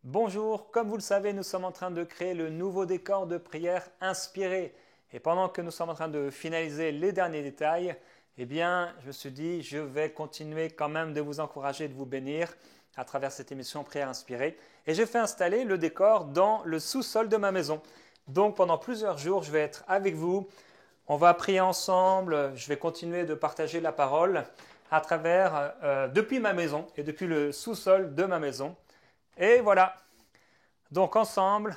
Bonjour, comme vous le savez, nous sommes en train de créer le nouveau décor de prière inspiré. Et pendant que nous sommes en train de finaliser les derniers détails, je me suis dit, je vais continuer quand même de vous encourager, de vous bénir à travers cette émission Prière inspirée. Et j'ai fait installer le décor dans le sous-sol de ma maison. Donc pendant plusieurs jours, je vais être avec vous. On va prier ensemble. Je vais continuer de partager la parole à travers, depuis ma maison et depuis le sous-sol de ma maison. Et voilà, donc ensemble,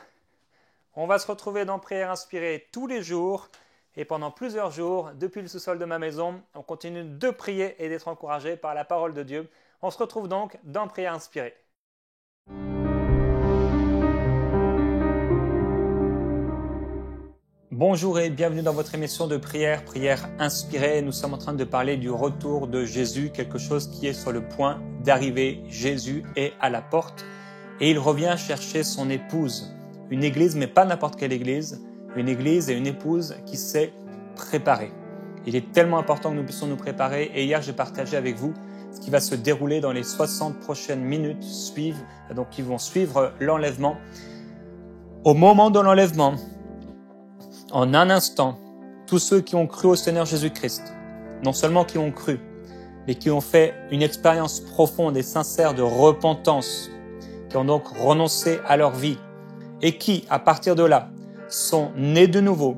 on va se retrouver dans Prière inspirée tous les jours et pendant plusieurs jours, depuis le sous-sol de ma maison, on continue de prier et d'être encouragé par la parole de Dieu. On se retrouve donc dans Prière inspirée. Bonjour et bienvenue dans votre émission de prière inspirée. Nous sommes en train de parler du retour de Jésus, quelque chose qui est sur le point d'arriver. Jésus est à la porte. Et il revient chercher son épouse. Une église, mais pas n'importe quelle église. Une église et une épouse qui s'est préparée. Il est tellement important que nous puissions nous préparer. Et hier, j'ai partagé avec vous ce qui va se dérouler dans les 60 prochaines minutes qui vont suivre l'enlèvement. Au moment de l'enlèvement, en un instant, tous ceux qui ont cru au Seigneur Jésus-Christ, non seulement qui ont cru, mais qui ont fait une expérience profonde et sincère de repentance, qui ont donc renoncé à leur vie et qui, à partir de là, sont nés de nouveau.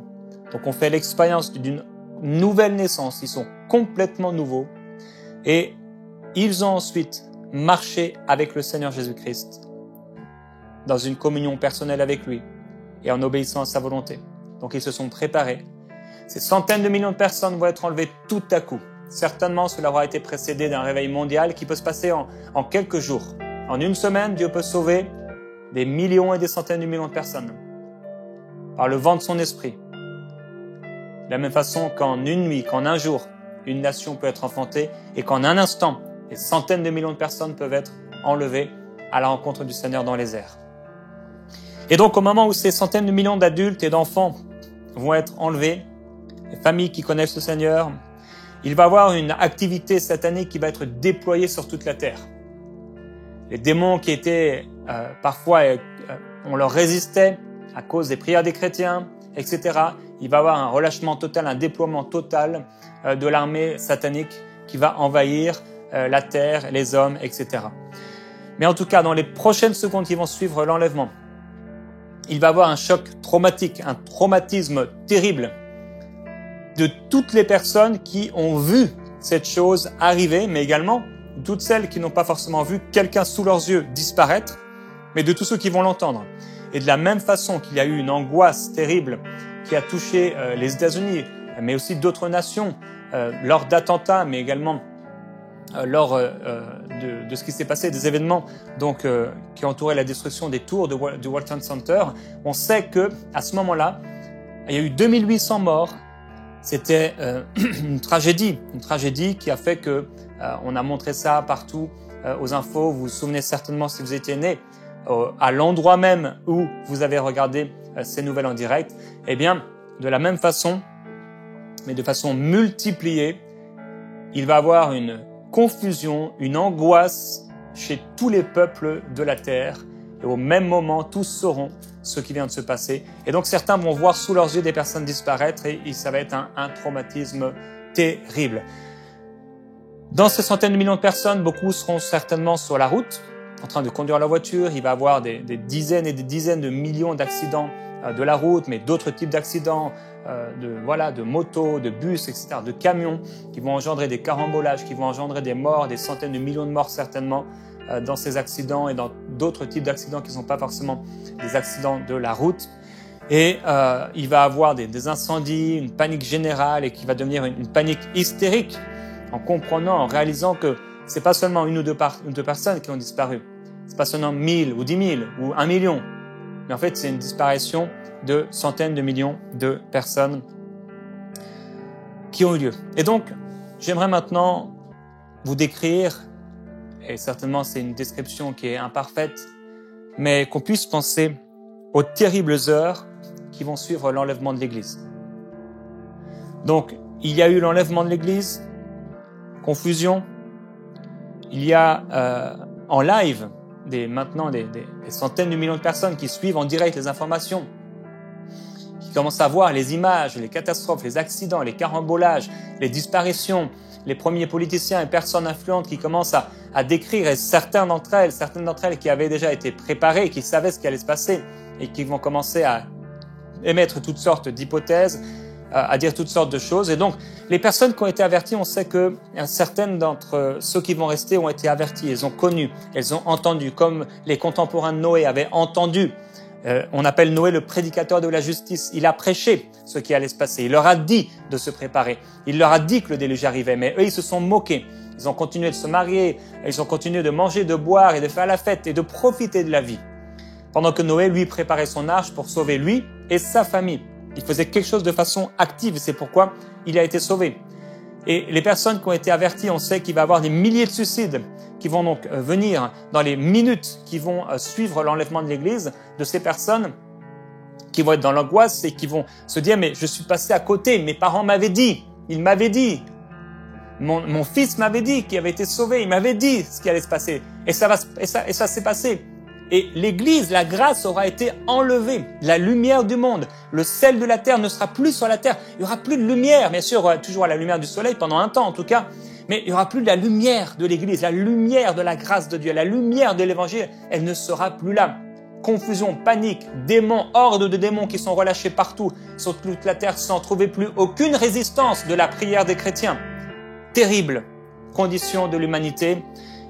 Donc on fait l'expérience d'une nouvelle naissance, ils sont complètement nouveaux et ils ont ensuite marché avec le Seigneur Jésus-Christ dans une communion personnelle avec lui et en obéissant à sa volonté. Donc ils se sont préparés. Ces centaines de millions de personnes vont être enlevées tout à coup. Certainement, cela aura été précédé d'un réveil mondial qui peut se passer en quelques jours. En une semaine, Dieu peut sauver des millions et des centaines de millions de personnes par le vent de son esprit. De la même façon qu'en une nuit, qu'en un jour, une nation peut être enfantée et qu'en un instant, des centaines de millions de personnes peuvent être enlevées à la rencontre du Seigneur dans les airs. Et donc, au moment où ces centaines de millions d'adultes et d'enfants vont être enlevés, les familles qui connaissent le Seigneur, il va y avoir une activité satanique qui va être déployée sur toute la terre. Les démons qui étaient parfois, on leur résistait à cause des prières des chrétiens, etc. Il va y avoir un relâchement total, un déploiement total de l'armée satanique qui va envahir la terre, les hommes, etc. Mais en tout cas, dans les prochaines secondes qui vont suivre l'enlèvement, il va y avoir un choc traumatique, un traumatisme terrible de toutes les personnes qui ont vu cette chose arriver, mais également toutes celles qui n'ont pas forcément vu quelqu'un sous leurs yeux disparaître, mais de tous ceux qui vont l'entendre. Et de la même façon qu'il y a eu une angoisse terrible qui a touché les États-Unis, mais aussi d'autres nations, lors d'attentats, mais également lors de ce qui s'est passé, des événements qui entouraient la destruction des tours du World Trade Center, on sait que à ce moment-là, il y a eu 2800 morts. C'était une tragédie qui a fait que on a montré ça partout aux infos. Vous vous souvenez certainement, si vous étiez né à l'endroit même où vous avez regardé ces nouvelles en direct. Eh bien, de la même façon, mais de façon multipliée, il va y avoir une confusion, une angoisse chez tous les peuples de la terre. Et au même moment, tous sauront ce qui vient de se passer. Et donc certains vont voir sous leurs yeux des personnes disparaître et ça va être un traumatisme terrible. Dans ces centaines de millions de personnes, beaucoup seront certainement sur la route, en train de conduire leur voiture. Il va y avoir des dizaines et des dizaines de millions d'accidents de la route, mais d'autres types d'accidents, de motos, de bus, etc., de camions, qui vont engendrer des carambolages, qui vont engendrer des morts, des centaines de millions de morts certainement dans ces accidents et dans d'autres types d'accidents qui ne sont pas forcément des accidents de la route. Et il va y avoir des incendies, une panique générale et qui va devenir une panique hystérique en comprenant, en réalisant que c'est pas seulement une ou deux personnes qui ont disparu. C'est pas seulement 1000 ou 10 000 ou 1 million. Mais en fait, c'est une disparition de centaines de millions de personnes qui ont eu lieu. Et donc, j'aimerais maintenant vous décrire, et certainement c'est une description qui est imparfaite, mais qu'on puisse penser aux terribles heures qui vont suivre l'enlèvement de l'Église. Donc, il y a eu l'enlèvement de l'Église, confusion. Il y a en live maintenant des centaines de millions de personnes qui suivent en direct les informations, qui commencent à voir les images, les catastrophes, les accidents, les carambolages, les disparitions, les premiers politiciens et personnes influentes qui commencent à décrire, et certaines d'entre elles qui avaient déjà été préparées, qui savaient ce qui allait se passer et qui vont commencer à émettre toutes sortes d'hypothèses, à dire toutes sortes de choses. Et donc, les personnes qui ont été averties, on sait que certaines d'entre ceux qui vont rester ont été avertis, elles ont connu, elles ont entendu, comme les contemporains de Noé avaient entendu. On appelle Noé le prédicateur de la justice. Il a prêché ce qui allait se passer. Il leur a dit de se préparer. Il leur a dit que le déluge arrivait, mais eux, ils se sont moqués. Ils ont continué de se marier, ils ont continué de manger, de boire et de faire la fête et de profiter de la vie. Pendant que Noé, lui, préparait son arche pour sauver lui et sa famille. Il faisait quelque chose de façon active, c'est pourquoi il a été sauvé. Et les personnes qui ont été averties, on sait qu'il va y avoir des milliers de suicides qui vont donc venir dans les minutes qui vont suivre l'enlèvement de l'Église, de ces personnes qui vont être dans l'angoisse et qui vont se dire « mais je suis passé à côté, mes parents m'avaient dit, ils m'avaient dit, mon fils m'avait dit qu'il avait été sauvé, il m'avait dit ce qui allait se passer. Et ça s'est passé. » Et l'Église, la grâce aura été enlevée, la lumière du monde, le sel de la terre ne sera plus sur la terre, il n'y aura plus de lumière, bien sûr, toujours à la lumière du soleil, pendant un temps en tout cas, mais il n'y aura plus de la lumière de l'Église, la lumière de la grâce de Dieu, la lumière de l'Évangile, elle ne sera plus là. Confusion, panique, démons, hordes de démons qui sont relâchés partout sur toute la terre sans trouver plus aucune résistance de la prière des chrétiens. Terrible condition de l'humanité,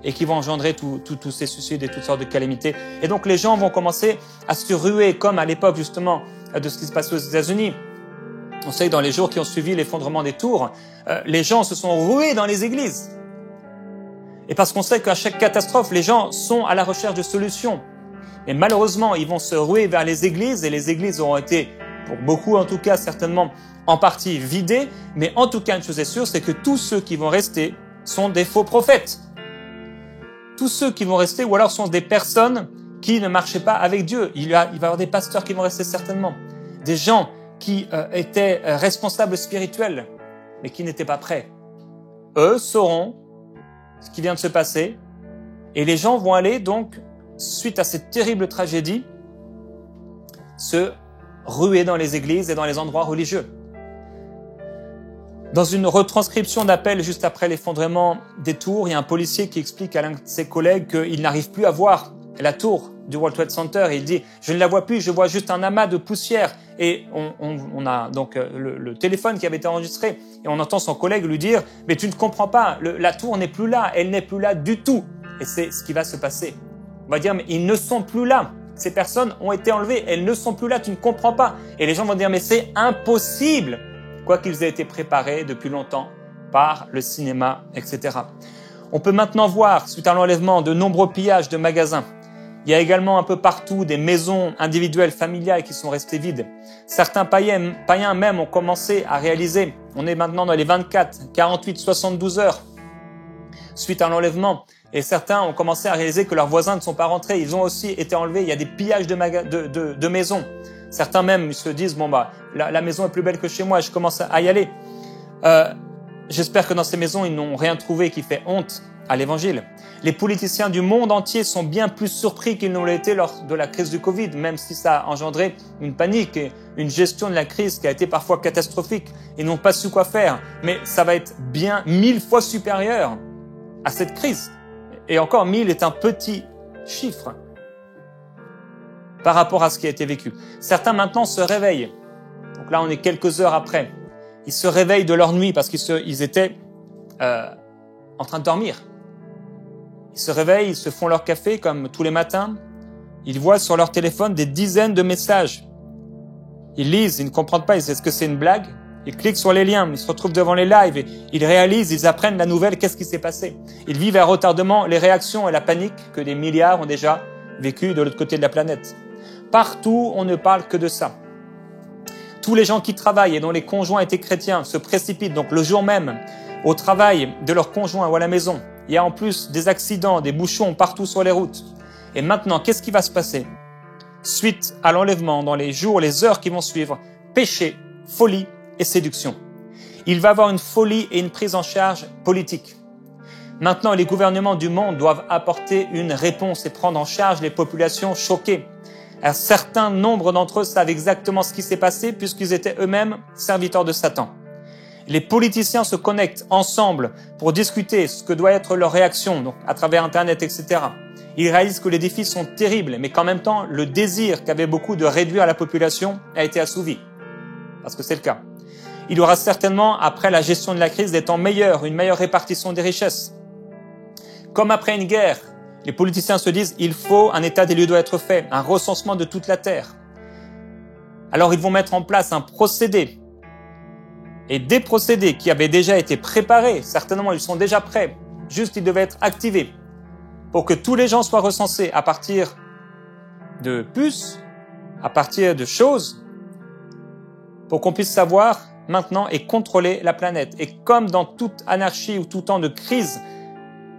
et qui vont engendrer tous ces suicides et toutes sortes de calamités. Et donc les gens vont commencer à se ruer, comme à l'époque justement de ce qui se passait aux États-Unis. On sait que dans les jours qui ont suivi l'effondrement des tours, les gens se sont rués dans les églises. Et parce qu'on sait qu'à chaque catastrophe, les gens sont à la recherche de solutions. Et malheureusement, ils vont se ruer vers les églises, et les églises auront été, pour beaucoup en tout cas, certainement en partie vidées. Mais en tout cas, une chose est sûre, c'est que tous ceux qui vont rester sont des faux prophètes. Tous ceux qui vont rester, ou alors sont des personnes qui ne marchaient pas avec Dieu. Il va y avoir des pasteurs qui vont rester certainement. Des gens qui étaient responsables spirituels, mais qui n'étaient pas prêts. Eux sauront ce qui vient de se passer, et les gens vont aller donc, suite à cette terrible tragédie, se ruer dans les églises et dans les endroits religieux. Dans une retranscription d'appel juste après l'effondrement des tours, il y a un policier qui explique à l'un de ses collègues qu'il n'arrive plus à voir la tour du World Trade Center. Et il dit « Je ne la vois plus, je vois juste un amas de poussière. » Et on a donc le téléphone qui avait été enregistré et on entend son collègue lui dire « Mais tu ne comprends pas, la tour n'est plus là, elle n'est plus là du tout. » Et c'est ce qui va se passer. On va dire « Mais ils ne sont plus là. Ces personnes ont été enlevées, elles ne sont plus là, tu ne comprends pas. » Et les gens vont dire « Mais c'est impossible !» Quoiqu'ils aient été préparés depuis longtemps par le cinéma, etc. On peut maintenant voir, suite à l'enlèvement, de nombreux pillages de magasins. Il y a également un peu partout des maisons individuelles, familiales qui sont restées vides. Certains païens même ont commencé à réaliser, on est maintenant dans les 24, 48, 72 heures suite à l'enlèvement, et certains ont commencé à réaliser que leurs voisins ne sont pas rentrés, ils ont aussi été enlevés, il y a des pillages de maisons. Certains même se disent, bon bah, la maison est plus belle que chez moi, je commence à y aller. J'espère que dans ces maisons, ils n'ont rien trouvé qui fait honte à l'évangile. Les politiciens du monde entier sont bien plus surpris qu'ils ne l'ont été lors de la crise du Covid, même si ça a engendré une panique et une gestion de la crise qui a été parfois catastrophique. Ils n'ont pas su quoi faire, mais ça va être bien 1000 fois supérieur à cette crise. Et encore 1000 est un petit chiffre par rapport à ce qui a été vécu. Certains maintenant se réveillent. Donc là, on est quelques heures après. Ils se réveillent de leur nuit parce qu'ils étaient en train de dormir. Ils se réveillent, ils se font leur café comme tous les matins. Ils voient sur leur téléphone des dizaines de messages. Ils lisent, ils ne comprennent pas, ils disent est-ce que c'est une blague? Ils cliquent sur les liens, ils se retrouvent devant les lives et ils réalisent, ils apprennent la nouvelle, qu'est-ce qui s'est passé. Ils vivent à retardement les réactions et la panique que des milliards ont déjà vécu de l'autre côté de la planète. Partout, on ne parle que de ça. Tous les gens qui travaillent et dont les conjoints étaient chrétiens se précipitent donc le jour même au travail de leur conjoint ou à la maison. Il y a en plus des accidents, des bouchons partout sur les routes. Et maintenant, qu'est-ce qui va se passer? Suite à l'enlèvement, dans les jours, les heures qui vont suivre, péché, folie et séduction. Il va y avoir une folie et une prise en charge politique. Maintenant, les gouvernements du monde doivent apporter une réponse et prendre en charge les populations choquées. Un certain nombre d'entre eux savent exactement ce qui s'est passé puisqu'ils étaient eux-mêmes serviteurs de Satan. Les politiciens se connectent ensemble pour discuter ce que doit être leur réaction, donc à travers Internet, etc. Ils réalisent que les défis sont terribles, mais qu'en même temps, le désir qu'avaient beaucoup de réduire la population a été assouvi. Parce que c'est le cas. Il y aura certainement, après la gestion de la crise, des temps meilleurs, une meilleure répartition des richesses. Comme après une guerre, les politiciens se disent « il faut, un état des lieux doit être fait, un recensement de toute la terre ». Alors ils vont mettre en place un procédé. Et des procédés qui avaient déjà été préparés, certainement ils sont déjà prêts, juste ils devaient être activés pour que tous les gens soient recensés à partir de puces, à partir de choses, pour qu'on puisse savoir maintenant et contrôler la planète. Et comme dans toute anarchie ou tout temps de crise,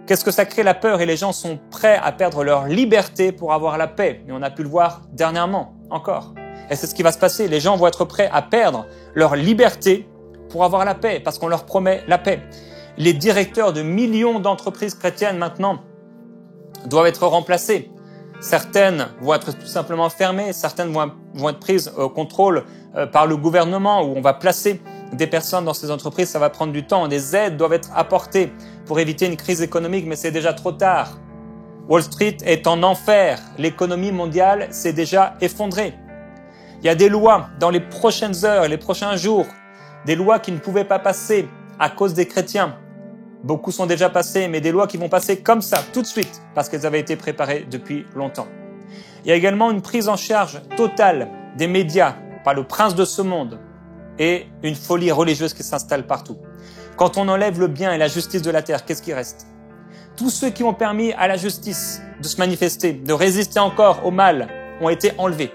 qu'est-ce que ça crée? La peur, et les gens sont prêts à perdre leur liberté pour avoir la paix. Et on a pu le voir dernièrement, encore. Et c'est ce qui va se passer. Les gens vont être prêts à perdre leur liberté pour avoir la paix, parce qu'on leur promet la paix. Les directeurs de millions d'entreprises chrétiennes maintenant doivent être remplacés. Certaines vont être tout simplement fermées, certaines vont être prises au contrôle par le gouvernement, où on va placer des personnes dans ces entreprises. Ça va prendre du temps. Des aides doivent être apportées pour éviter une crise économique, mais c'est déjà trop tard. Wall Street est en enfer. L'économie mondiale s'est déjà effondrée. Il y a des lois dans les prochaines heures, les prochains jours, des lois qui ne pouvaient pas passer à cause des chrétiens. Beaucoup sont déjà passées, mais des lois qui vont passer comme ça, tout de suite, parce qu'elles avaient été préparées depuis longtemps. Il y a également une prise en charge totale des médias par le prince de ce monde et une folie religieuse qui s'installe partout. Quand on enlève le bien et la justice de la terre, qu'est-ce qui reste? Tous ceux qui ont permis à la justice de se manifester, de résister encore au mal, ont été enlevés.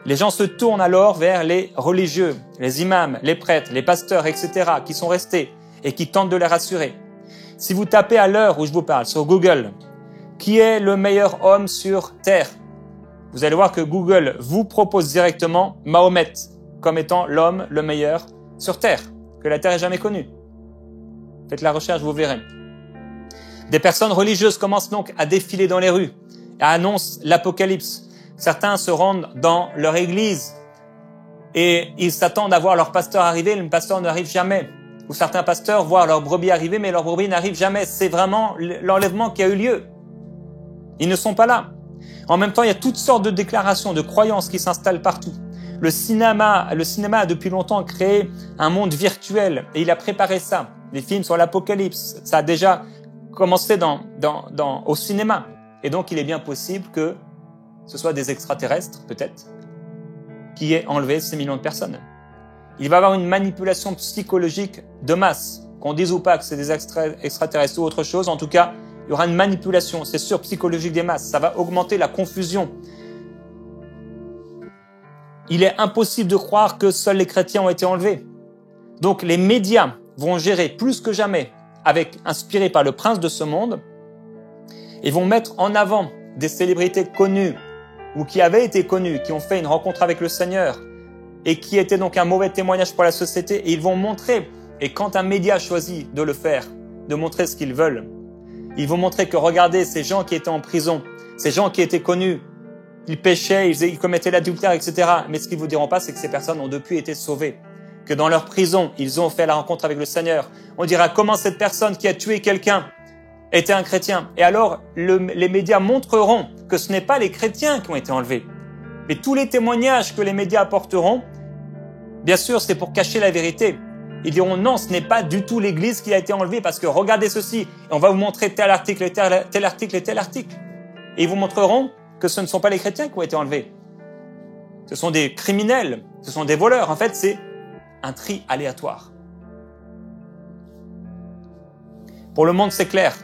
Les gens se tournent alors vers les religieux, les imams, les prêtres, les pasteurs, etc., qui sont restés et qui tentent de les rassurer. Si vous tapez à l'heure où je vous parle sur Google, qui est le meilleur homme sur Terre, vous allez voir que Google vous propose directement Mahomet comme étant l'homme le meilleur sur Terre, que la Terre ait jamais connu. Faites la recherche, vous verrez. Des personnes religieuses commencent donc à défiler dans les rues et annoncent l'apocalypse. Certains se rendent dans leur église et ils s'attendent à voir leur pasteur arriver, le pasteur n'arrive jamais. Ou certains pasteurs voient leur brebis arriver, mais leur brebis n'arrive jamais. C'est vraiment l'enlèvement qui a eu lieu. Ils ne sont pas là. En même temps, il y a toutes sortes de déclarations, de croyances qui s'installent partout. Le cinéma a depuis longtemps créé un monde virtuel et il a préparé ça. Les films sur l'apocalypse, ça a déjà commencé au cinéma. Et donc, il est bien possible que ce soit des extraterrestres, peut-être, qui aient enlevé ces millions de personnes. Il va y avoir une manipulation psychologique de masse. Qu'on dise ou pas que c'est des extraterrestres ou autre chose, en tout cas, il y aura une manipulation, c'est sûr, psychologique des masses. Ça va augmenter la confusion. Il est impossible de croire que seuls les chrétiens ont été enlevés. Donc les médias vont gérer plus que jamais, inspirés par le prince de ce monde, et vont mettre en avant des célébrités connues ou qui avaient été connues, qui ont fait une rencontre avec le Seigneur et qui étaient donc un mauvais témoignage pour la société, et ils vont montrer, et quand un média choisit de le faire, de montrer ce qu'ils veulent, ils vont montrer que regardez ces gens qui étaient en prison, ces gens qui étaient connus, ils péchaient, ils commettaient l'adultère, etc. Mais ce qu'ils vous diront pas, c'est que ces personnes ont depuis été sauvées, que dans leur prison, ils ont fait la rencontre avec le Seigneur. On dira comment cette personne qui a tué quelqu'un était un chrétien. Et alors, les médias montreront que ce n'est pas les chrétiens qui ont été enlevés. Mais tous les témoignages que les médias apporteront, bien sûr, c'est pour cacher la vérité. Ils diront non, ce n'est pas du tout l'Église qui a été enlevée parce que regardez ceci, et on va vous montrer tel article et tel article et tel article. Et ils vous montreront que ce ne sont pas les chrétiens qui ont été enlevés. Ce sont des criminels, ce sont des voleurs. En fait, c'est un tri aléatoire. Pour le monde, c'est clair.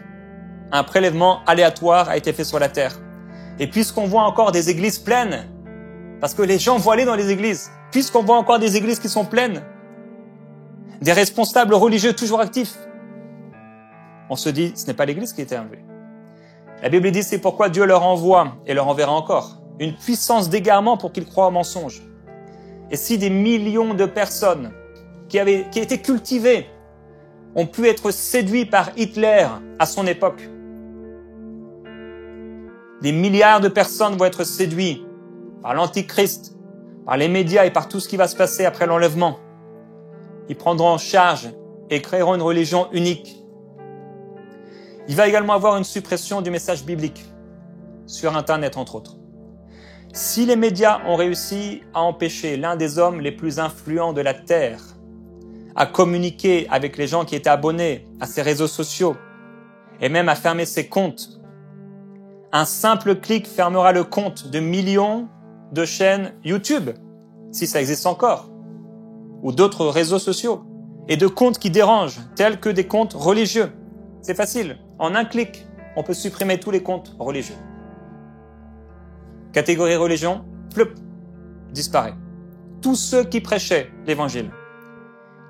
Un prélèvement aléatoire a été fait sur la terre. Et puisqu'on voit encore des églises pleines, parce que les gens vont aller dans les églises, puisqu'on voit encore des églises qui sont pleines, des responsables religieux toujours actifs, on se dit, ce n'est pas l'église qui a été enlevée. La Bible dit, c'est pourquoi Dieu leur envoie, et leur enverra encore, une puissance d'égarement pour qu'ils croient au mensonge. Et si des millions de personnes qui étaient cultivées ont pu être séduits par Hitler à son époque. Des milliards de personnes vont être séduits par l'Antichrist, par les médias et par tout ce qui va se passer après l'enlèvement. Ils prendront en charge et créeront une religion unique. Il va également avoir une suppression du message biblique sur Internet, entre autres. Si les médias ont réussi à empêcher l'un des hommes les plus influents de la Terre à communiquer avec les gens qui étaient abonnés à ses réseaux sociaux et même à fermer ses comptes, un simple clic fermera le compte de millions de chaînes YouTube, si ça existe encore, ou d'autres réseaux sociaux, et de comptes qui dérangent, tels que des comptes religieux. C'est facile. En un clic, on peut supprimer tous les comptes religieux. Catégorie religion, flop, disparaît. Tous ceux qui prêchaient l'évangile,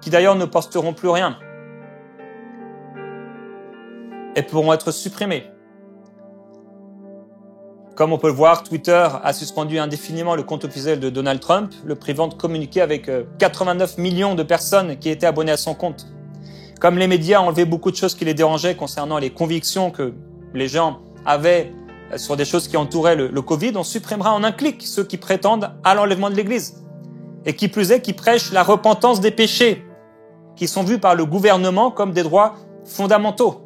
qui d'ailleurs ne posteront plus rien, et pourront être supprimés. Comme on peut le voir, Twitter a suspendu indéfiniment le compte officiel de Donald Trump, le privant de communiquer avec 89 millions de personnes qui étaient abonnées à son compte. Comme les médias ont enlevé beaucoup de choses qui les dérangeaient concernant les convictions que les gens avaient sur des choses qui entouraient le Covid, on supprimera en un clic ceux qui prétendent à l'enlèvement de l'Église. Et qui plus est, qui prêchent la repentance des péchés, qui sont vus par le gouvernement comme des droits fondamentaux.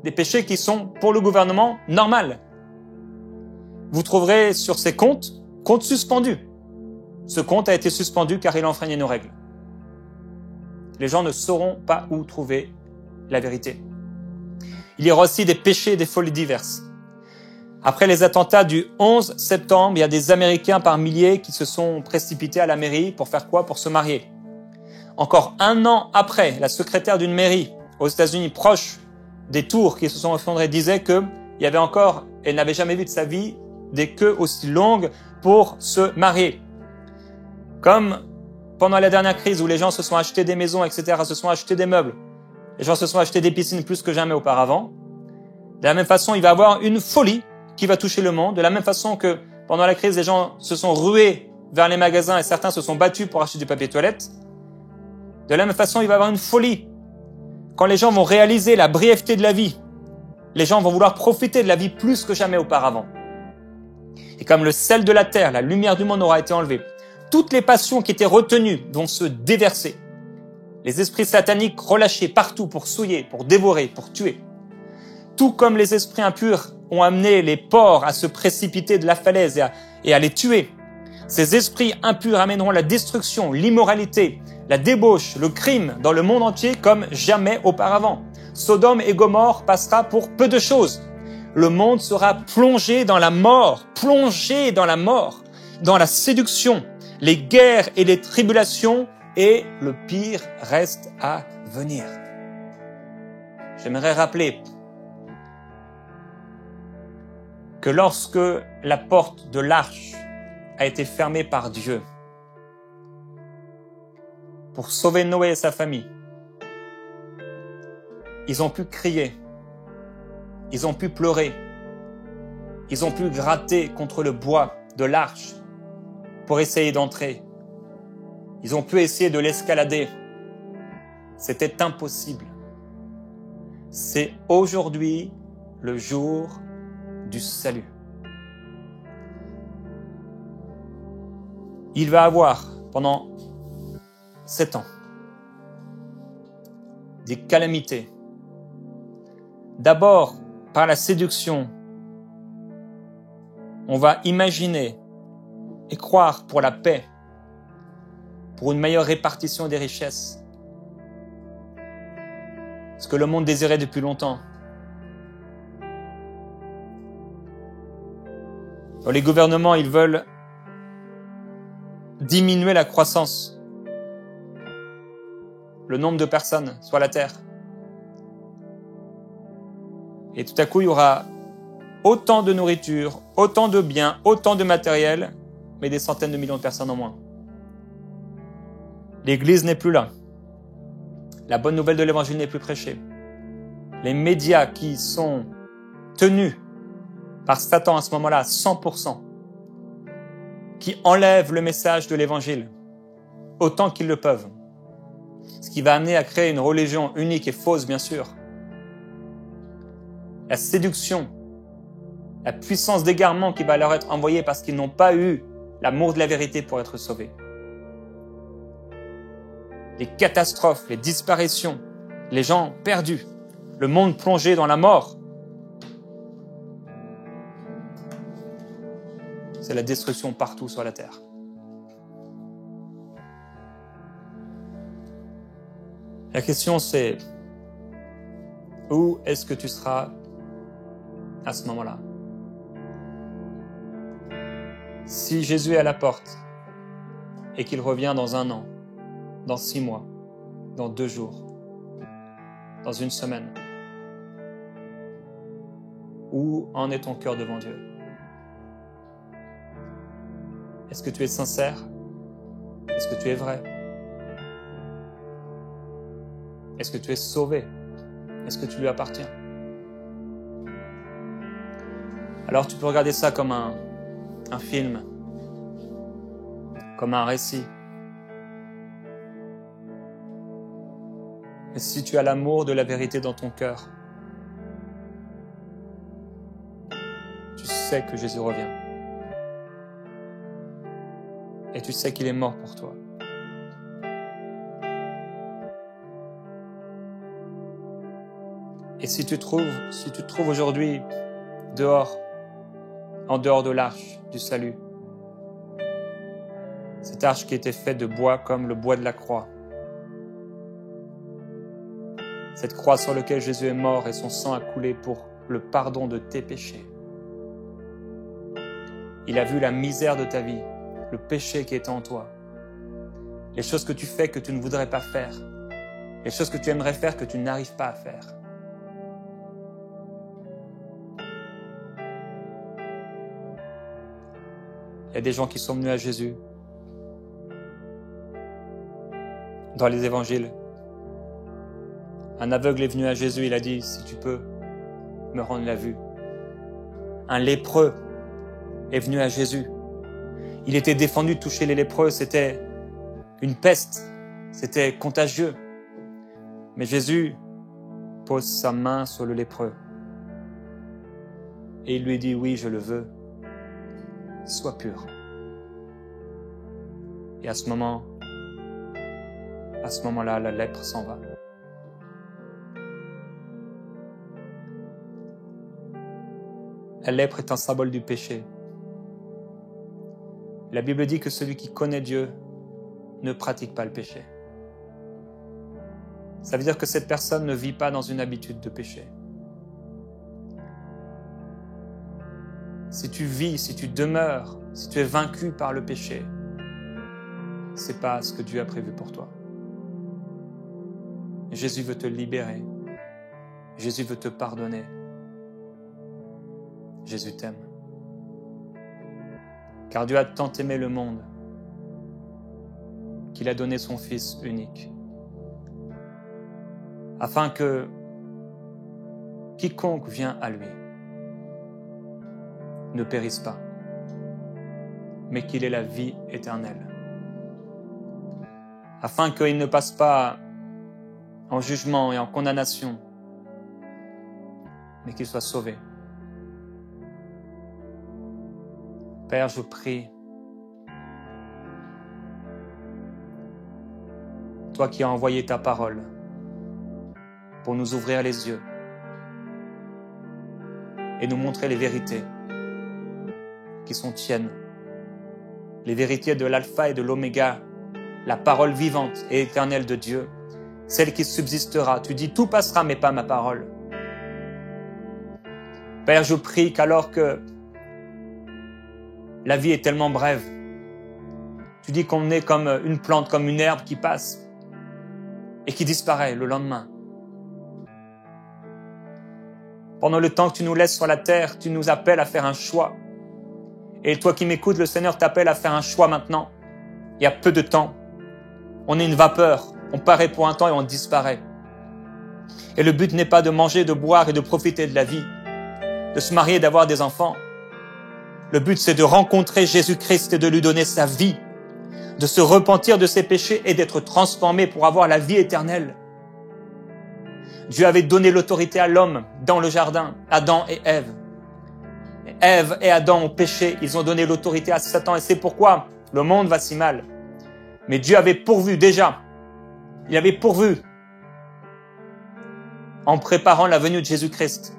Des péchés qui sont, pour le gouvernement, normaux. Vous trouverez sur ces comptes suspendus. Ce compte a été suspendu car il enfreignait nos règles. Les gens ne sauront pas où trouver la vérité. Il y aura aussi des péchés et des folies diverses. Après les attentats du 11 septembre, il y a des Américains par milliers qui se sont précipités à la mairie pour faire quoi? Pour se marier. Encore un an après, la secrétaire d'une mairie aux États-Unis proche des tours qui se sont effondrées disait qu'il y avait encore, elle n'avait jamais vu de sa vie, des queues aussi longues pour se marier. Comme pendant la dernière crise où les gens se sont achetés des maisons, etc., se sont achetés des meubles, les gens se sont achetés des piscines plus que jamais auparavant. De la même façon, il va y avoir une folie qui va toucher le monde. De la même façon que pendant la crise, les gens se sont rués vers les magasins et certains se sont battus pour acheter du papier toilette. De la même façon, il va y avoir une folie. Quand les gens vont réaliser la brièveté de la vie, les gens vont vouloir profiter de la vie plus que jamais auparavant. Et comme le sel de la terre, la lumière du monde aura été enlevée, toutes les passions qui étaient retenues vont se déverser. Les esprits sataniques relâchés partout pour souiller, pour dévorer, pour tuer. Tout comme les esprits impurs ont amené les porcs à se précipiter de la falaise et à les tuer. Ces esprits impurs amèneront la destruction, l'immoralité, la débauche, le crime dans le monde entier comme jamais auparavant. Sodome et Gomorrhe passera pour peu de choses. Le monde sera plongé dans la mort, dans la séduction, les guerres et les tribulations, et le pire reste à venir. J'aimerais rappeler que lorsque la porte de l'arche a été fermée par Dieu pour sauver Noé et sa famille, ils ont pu crier, ils ont pu pleurer, ils ont pu gratter contre le bois de l'arche pour essayer d'entrer. Ils ont pu essayer de l'escalader. C'était impossible. C'est aujourd'hui le jour du salut. Il va avoir, pendant 7 ans, des calamités. D'abord, par la séduction, on va imaginer et croire pour la paix, pour une meilleure répartition des richesses. Ce que le monde désirait depuis longtemps. Les gouvernements, ils veulent diminuer la croissance, le nombre de personnes sur la terre. Et tout à coup, il y aura autant de nourriture, autant de biens, autant de matériel, mais des centaines de millions de personnes en moins. L'Église n'est plus là. La bonne nouvelle de l'Évangile n'est plus prêchée. Les médias qui sont tenus par Satan à ce moment-là, 100%, qui enlèvent le message de l'Évangile autant qu'ils le peuvent. ce qui va amener à créer une religion unique et fausse, bien sûr. La séduction, la puissance d'égarement qui va leur être envoyée parce qu'ils n'ont pas eu l'amour de la vérité pour être sauvés. Les catastrophes, les disparitions, les gens perdus, le monde plongé dans la mort. C'est la destruction partout sur la terre. La question c'est, où est-ce que tu seras à ce moment-là? Si Jésus est à la porte et qu'il revient dans 1 an, dans 6 mois, dans 2 jours, dans 1 semaine, où en est ton cœur devant Dieu? Est-ce que tu es sincère? Est-ce que tu es vrai? Est-ce que tu es sauvé? Est-ce que tu lui appartiens? Alors tu peux regarder ça comme un film, comme un récit. Et si tu as l'amour de la vérité dans ton cœur, tu sais que Jésus revient. Et tu sais qu'il est mort pour toi. Et si tu te trouves aujourd'hui dehors, en dehors de l'arche du salut, cette arche qui était faite de bois comme le bois de la croix, cette croix sur laquelle Jésus est mort et son sang a coulé pour le pardon de tes péchés. Il a vu la misère de ta vie, le péché qui était en toi, les choses que tu fais que tu ne voudrais pas faire, les choses que tu aimerais faire que tu n'arrives pas à faire. Il y a des gens qui sont venus à Jésus dans les évangiles. Un aveugle est venu à Jésus, il a dit, si tu peux me rendre la vue. Un lépreux est venu à Jésus. Il était défendu de toucher les lépreux, c'était une peste, c'était contagieux. Mais Jésus pose sa main sur le lépreux et il lui dit, oui, je le veux, sois pur. Et à ce moment-là, la lèpre s'en va. La lèpre est un symbole du péché. La Bible dit que celui qui connaît Dieu ne pratique pas le péché. Ça veut dire que cette personne ne vit pas dans une habitude de péché. Si tu vis, si tu demeures, si tu es vaincu par le péché, c'est pas ce que Dieu a prévu pour toi. Jésus veut te libérer. Jésus veut te pardonner. Jésus t'aime. Car Dieu a tant aimé le monde qu'il a donné son Fils unique, afin que quiconque vient à lui ne périsse pas, mais qu'il ait la vie éternelle, afin qu'il ne passe pas en jugement et en condamnation, mais qu'il soit sauvé. Père, je prie, toi qui as envoyé ta parole pour nous ouvrir les yeux et nous montrer les vérités qui sont tiennes, les vérités de l'alpha et de l'oméga, la parole vivante et éternelle de Dieu, celle qui subsistera. Tu dis, tout passera, mais pas ma parole. Père, je prie qu'alors que la vie est tellement brève, tu dis qu'on est comme une plante, comme une herbe qui passe et qui disparaît le lendemain. Pendant le temps que tu nous laisses sur la terre, tu nous appelles à faire un choix. Et toi qui m'écoutes, le Seigneur t'appelle à faire un choix maintenant. Il y a peu de temps. On est une vapeur. On paraît pour un temps et on disparaît. Et le but n'est pas de manger, de boire et de profiter de la vie, de se marier et d'avoir des enfants. Le but, c'est de rencontrer Jésus-Christ et de lui donner sa vie, de se repentir de ses péchés et d'être transformé pour avoir la vie éternelle. Dieu avait donné l'autorité à l'homme dans le jardin, Adam et Ève. Ève et Adam ont péché, ils ont donné l'autorité à Satan et c'est pourquoi le monde va si mal. Mais Dieu avait pourvu déjà, il avait pourvu en préparant la venue de Jésus-Christ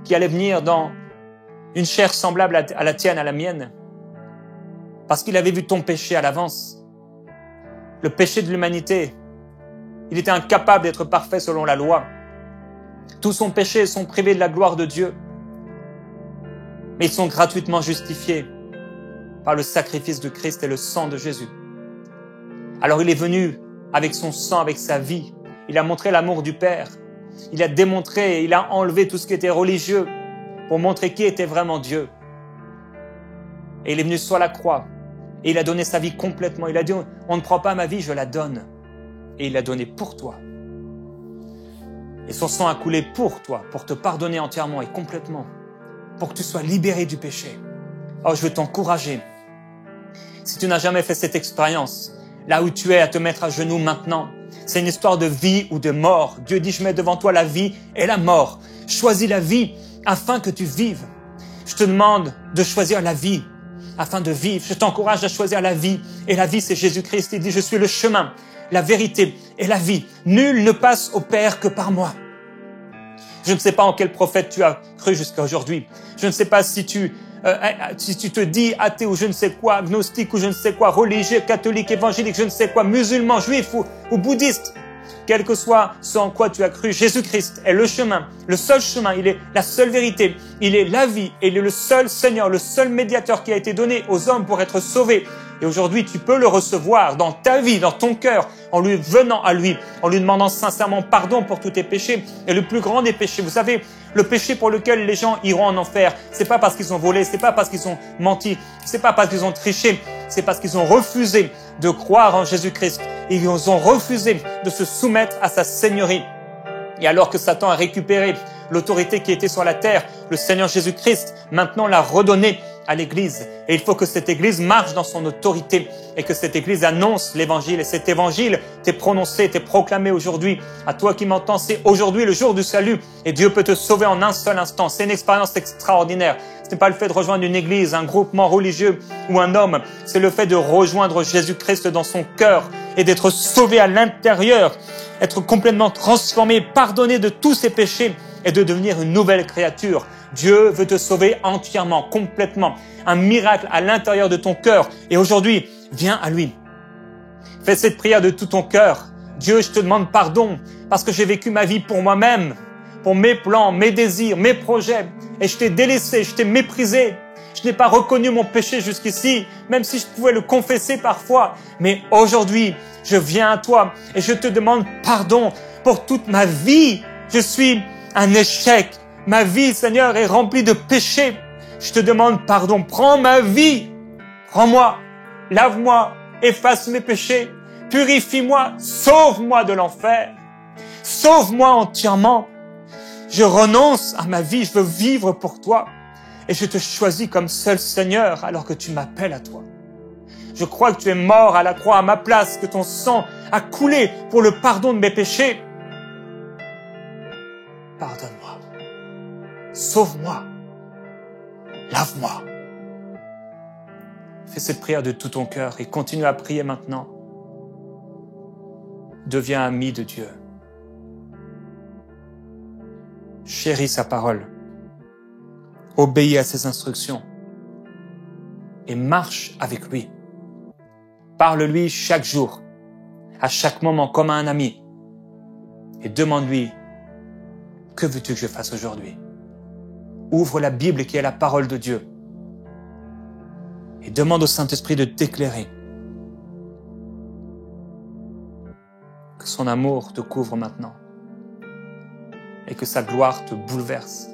qui allait venir dans une chair semblable à la tienne, à la mienne, parce qu'il avait vu ton péché à l'avance. Le péché de l'humanité, il était incapable d'être parfait selon la loi. Tous son péché sont privés de la gloire de Dieu. Mais ils sont gratuitement justifiés par le sacrifice de Christ et le sang de Jésus. Alors il est venu avec son sang, avec sa vie. Il a montré l'amour du Père. Il a démontré, il a enlevé tout ce qui était religieux pour montrer qui était vraiment Dieu. Et il est venu sur la croix et il a donné sa vie complètement. Il a dit, on ne prend pas ma vie, je la donne. Et il l'a donné pour toi. Et son sang a coulé pour toi, pour te pardonner entièrement et complètement, pour que tu sois libéré du péché. Oh, je veux t'encourager. Si tu n'as jamais fait cette expérience, là où tu es, à te mettre à genoux maintenant, c'est une histoire de vie ou de mort. Dieu dit, je mets devant toi la vie et la mort. Choisis la vie afin que tu vives. Je te demande de choisir la vie afin de vivre. Je t'encourage à choisir la vie. Et la vie, c'est Jésus-Christ. Il dit, je suis le chemin, la vérité et la vie. Nul ne passe au Père que par moi. Je ne sais pas en quel prophète tu as cru jusqu'à aujourd'hui. Je ne sais pas si tu te dis athée ou je ne sais quoi, agnostique ou je ne sais quoi, religieux, catholique, évangélique, je ne sais quoi, musulman, juif ou bouddhiste. Quel que soit ce en quoi tu as cru, Jésus-Christ est le chemin, le seul chemin, il est la seule vérité, il est la vie, et il est le seul Seigneur, le seul médiateur qui a été donné aux hommes pour être sauvés. Et aujourd'hui, tu peux le recevoir dans ta vie, dans ton cœur, en lui venant à lui, en lui demandant sincèrement pardon pour tous tes péchés. Et le plus grand des péchés, vous savez, le péché pour lequel les gens iront en enfer, c'est pas parce qu'ils ont volé, c'est pas parce qu'ils ont menti, c'est pas parce qu'ils ont triché, c'est parce qu'ils ont refusé de croire en Jésus-Christ. Ils ont refusé de se soumettre à sa seigneurie. Et alors que Satan a récupéré l'autorité qui était sur la terre, le Seigneur Jésus-Christ maintenant l'a redonnée à l'Église. Et il faut que cette Église marche dans son autorité et que cette Église annonce l'Évangile. Et cet Évangile t'est prononcé, t'est proclamé aujourd'hui. À toi qui m'entends, c'est aujourd'hui le jour du salut. Et Dieu peut te sauver en un seul instant. C'est une expérience extraordinaire. Ce n'est pas le fait de rejoindre une église, un groupement religieux ou un homme. C'est le fait de rejoindre Jésus-Christ dans son cœur et d'être sauvé à l'intérieur, être complètement transformé, pardonné de tous ses péchés et de devenir une nouvelle créature. Dieu veut te sauver entièrement, complètement. Un miracle à l'intérieur de ton cœur. Et aujourd'hui, viens à lui. Fais cette prière de tout ton cœur. Dieu, je te demande pardon parce que j'ai vécu ma vie pour moi-même, pour mes plans, mes désirs, mes projets. Et je t'ai délaissé, je t'ai méprisé. Je n'ai pas reconnu mon péché jusqu'ici, même si je pouvais le confesser parfois. Mais aujourd'hui, je viens à toi et je te demande pardon pour toute ma vie. Je suis un échec. Ma vie, Seigneur, est remplie de péchés. Je te demande pardon. Prends ma vie. Prends-moi. Lave-moi. Efface mes péchés. Purifie-moi. Sauve-moi de l'enfer. Sauve-moi entièrement. Je renonce à ma vie. Je veux vivre pour toi. Et je te choisis comme seul Seigneur alors que tu m'appelles à toi. Je crois que tu es mort à la croix à ma place, que ton sang a coulé pour le pardon de mes péchés. Pardonne-moi. Sauve-moi. Lave-moi. Fais cette prière de tout ton cœur et continue à prier maintenant. Deviens ami de Dieu. Chéris sa parole. Obéis à ses instructions. Et marche avec lui. Parle-lui chaque jour, à chaque moment comme à un ami. Et demande-lui, que veux-tu que je fasse aujourd'hui? Ouvre la Bible qui est la parole de Dieu. Et demande au Saint-Esprit de t'éclairer. Que son amour te couvre maintenant. Et que sa gloire te bouleverse.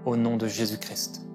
Au nom de Jésus-Christ.